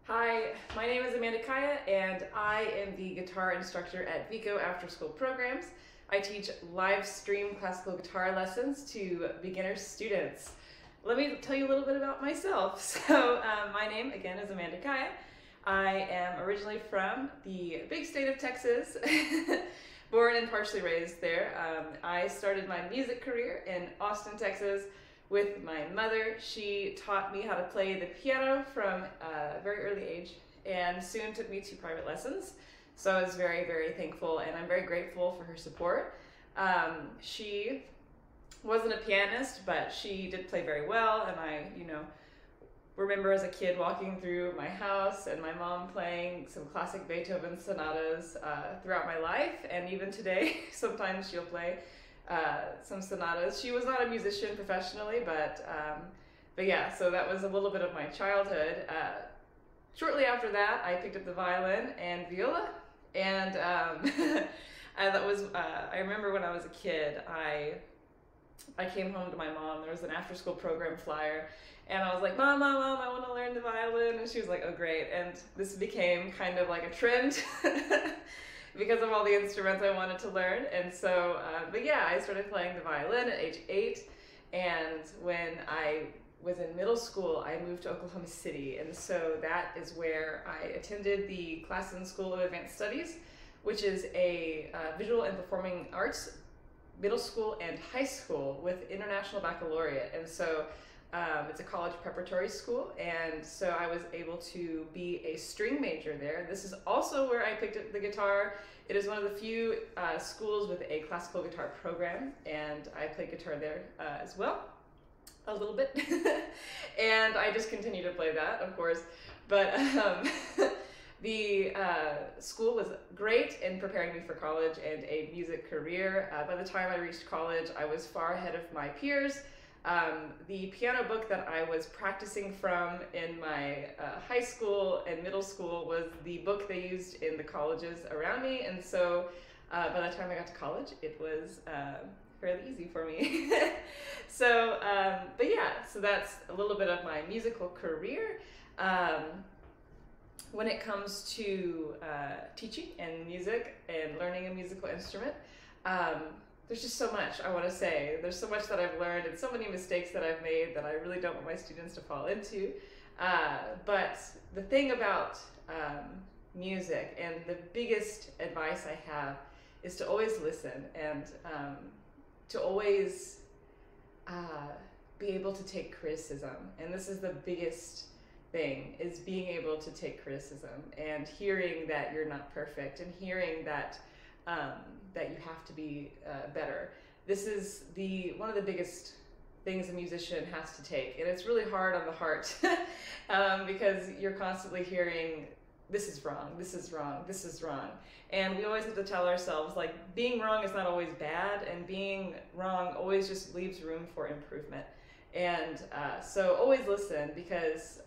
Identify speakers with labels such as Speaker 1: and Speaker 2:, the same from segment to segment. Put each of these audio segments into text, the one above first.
Speaker 1: Hi, my name is Amanda Kaya, and I am the guitar instructor at Vico After School Programs. I teach live stream classical guitar lessons to beginner students. Let me tell you a little bit about myself. My name again is Amanda Kaya. I am originally from the big state of Texas, born and partially raised there. I started my music career in Austin, Texas, with my mother. She taught me how to play the piano from a very early age and soon took me to private lessons. So I was very, very thankful, and I'm very grateful for her support. She wasn't a pianist, but she did play very well, and I, remember as a kid walking through my house and my mom playing some classic Beethoven sonatas throughout my life, and even today, sometimes she'll play some sonatas. She was not a musician professionally, but yeah, so that was a little bit of my childhood. Shortly after that, I picked up the violin and viola, and I remember when I was a kid, I came home to my mom. There was an after-school program flyer, and I was like, Mom, I want to learn the violin, and she was like, oh great, and this became kind of like a trend. Because of all the instruments I wanted to learn. And so, but yeah, I started playing the violin at age 8. And when I was in middle school, I moved to Oklahoma City. And so that is where I attended the Classen School of Advanced Studies, which is a visual and performing arts middle school and high school with international baccalaureate. And so it's a college preparatory school, and so I was able to be a string major there. This is also where I picked up the guitar. It is one of the few schools with a classical guitar program, and I played guitar there as well, a little bit. And I just continue to play that, of course. But the school was great in preparing me for college and a music career. By the time I reached college, I was far ahead of my peers. The piano book that I was practicing from in my high school and middle school was the book they used in the colleges around me, and so by the time I got to college, it was fairly easy for me. But yeah, so that's a little bit of my musical career. When it comes to teaching and music and learning a musical instrument, there's just so much I want to say. There's so much that I've learned and so many mistakes that I've made that I really don't want my students to fall into. But the thing about music, and the biggest advice I have, is to always listen and to always be able to take criticism. And this is the biggest thing, is being able to take criticism and hearing that you're not perfect and hearing that that you have to be better. This is one of the biggest things a musician has to take, and it's really hard on the heart because you're constantly hearing, this is wrong, this is wrong, this is wrong. And we always have to tell ourselves, like, being wrong is not always bad, and being wrong always just leaves room for improvement. And so always listen, because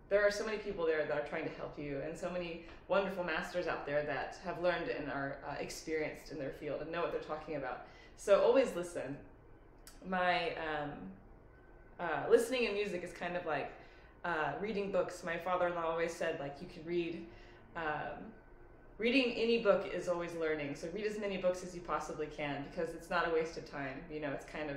Speaker 1: there are so many people there that are trying to help you, and so many wonderful masters out there that have learned and are experienced in their field and know what they're talking about. So always listen. My listening in music is kind of like reading books. My father-in-law always said, like, you can read, reading any book is always learning. So read as many books as you possibly can, because it's not a waste of time. It's kind of,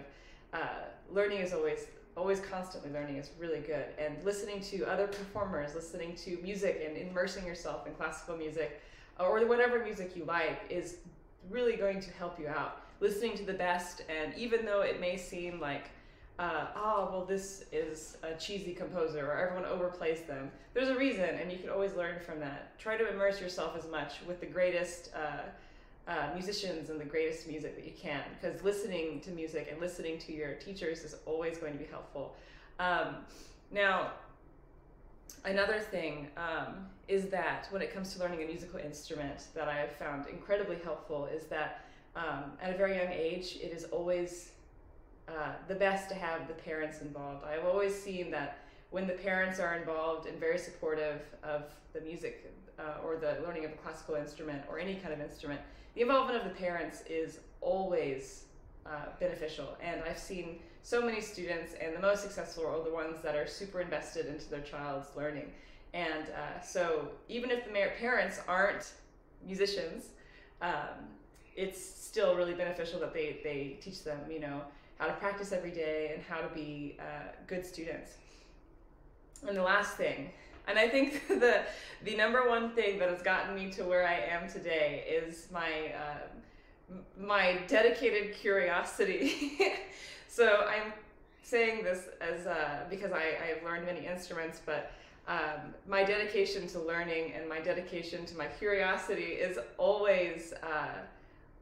Speaker 1: learning is always constantly learning is really good. And listening to other performers, listening to music and immersing yourself in classical music or whatever music you like is really going to help you out. Listening to the best, and even though it may seem like, this is a cheesy composer or everyone overplays them, there's a reason, and you can always learn from that. Try to immerse yourself as much with the greatest musicians and the greatest music that you can, because listening to music and listening to your teachers is always going to be helpful. Now, another thing is that when it comes to learning a musical instrument that I have found incredibly helpful is that at a very young age, it is always the best to have the parents involved. I've always seen that when the parents are involved and very supportive of the music or the learning of a classical instrument or any kind of instrument, the involvement of the parents is always beneficial. And I've seen so many students, and the most successful are the ones that are super invested into their child's learning. And so even if the parents aren't musicians, it's still really beneficial that they teach them, you know, how to practice every day and how to be good students. And the last thing, and I think the number one thing that has gotten me to where I am today is my dedicated curiosity. So I'm saying this as because I have learned many instruments, but my dedication to learning and my dedication to my curiosity is always,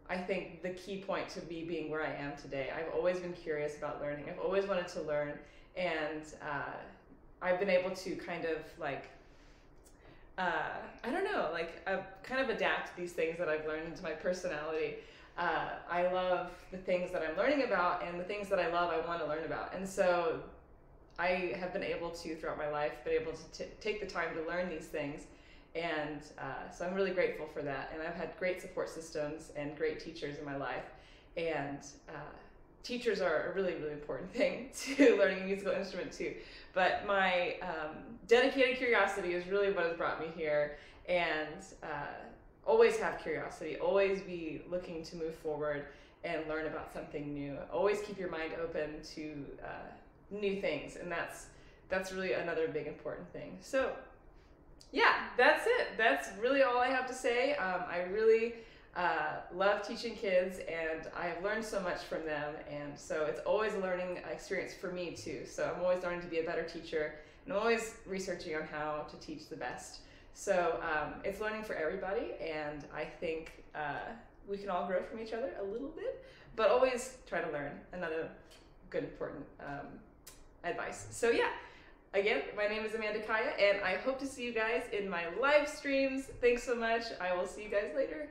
Speaker 1: I think, the key point to me being where I am today. I've always been curious about learning. I've always wanted to learn, and I've been able to kind of like, I don't know, like kind of adapt these things that I've learned into my personality. I love the things that I'm learning about, and the things that I love I want to learn about. And so I have been able to, throughout my life, been able to take the time to learn these things. And so I'm really grateful for that. And I've had great support systems and great teachers in my life. And teachers are a really, really important thing to learning a musical instrument too. But my dedicated curiosity is really what has brought me here. And always have curiosity, always be looking to move forward and learn about something new. Always keep your mind open to new things, and that's really another big important thing. So yeah, that's it. That's really all I have to say. I really love teaching kids, and I have learned so much from them, and so it's always a learning experience for me too. So I'm always learning to be a better teacher, and I'm always researching on how to teach the best. So it's learning for everybody, and I think we can all grow from each other a little bit, but always try to learn. Another good, important advice. So yeah, again, my name is Amanda Kaya, and I hope to see you guys in my live streams. Thanks so much. I will see you guys later.